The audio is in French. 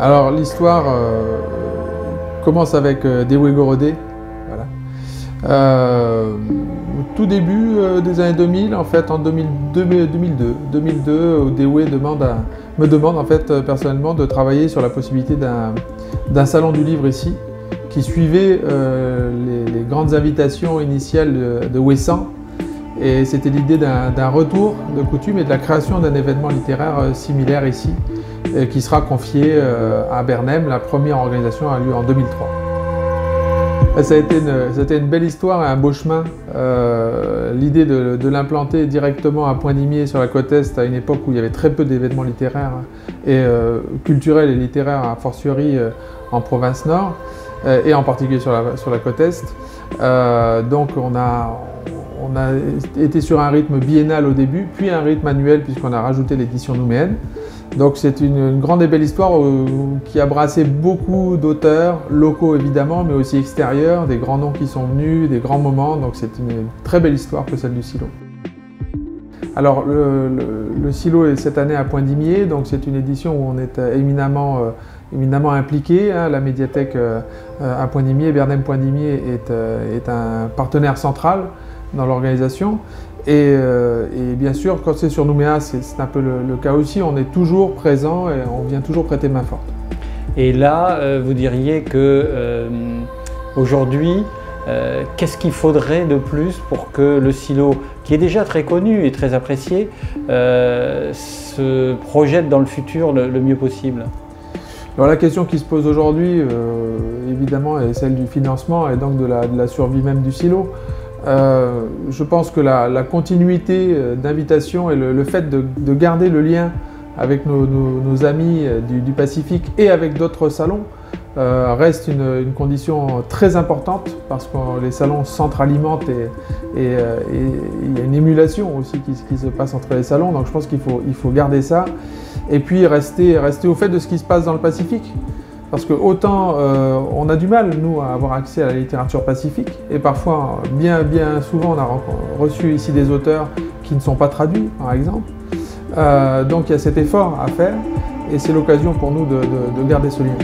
Alors l'histoire commence avec Dewey Gorodé. Voilà. Au tout début des années 2000, en fait en 2002, Dewey me demande en fait personnellement de travailler sur la possibilité d'un salon du livre ici, qui suivait les grandes invitations initiales de Ouessant. Et c'était l'idée d'un retour de coutume et de la création d'un événement littéraire similaire ici, qui sera confié à Bernheim. La première organisation a lieu en 2003. Ça a été une belle histoire et un beau chemin. L'idée de l'implanter directement à Point-d'Imier sur la côte Est, à une époque où il y avait très peu d'événements littéraires et culturels et littéraires, a fortiori en province Nord, et en particulier sur la côte Est. Donc on a été sur un rythme biennal au début, puis un rythme annuel puisqu'on a rajouté l'édition nouméenne. Donc c'est une grande et belle histoire qui a brassé beaucoup d'auteurs, locaux évidemment, mais aussi extérieurs, des grands noms qui sont venus, des grands moments. Donc c'est une très belle histoire que celle du Silo. Alors le Silo est cette année à Point-d'Imier, donc c'est une édition où on est éminemment impliqué. La médiathèque à Point-d'Imier, Bernheim Point-d'Imier est un partenaire central dans l'organisation. Et bien sûr, quand c'est sur Nouméa, c'est un peu le cas aussi. On est toujours présent et on vient toujours prêter main forte. Et là, vous diriez que aujourd'hui, qu'est-ce qu'il faudrait de plus pour que le Silo, qui est déjà très connu et très apprécié, se projette dans le futur le mieux possible? Alors la question qui se pose aujourd'hui, évidemment, est celle du financement et donc de la survie même du Silo. Je pense que la continuité d'invitation et le fait de garder le lien avec nos amis du Pacifique et avec d'autres salons reste une condition très importante, parce que les salons s'entre-alimentent et il y a une émulation aussi qui se passe entre les salons. Donc je pense qu'il faut garder ça et puis rester au fait de ce qui se passe dans le Pacifique. Parce que autant on a du mal, nous, à avoir accès à la littérature pacifique, et parfois, bien souvent, on a reçu ici des auteurs qui ne sont pas traduits, par exemple. Donc il y a cet effort à faire, et c'est l'occasion pour nous de garder ce lien.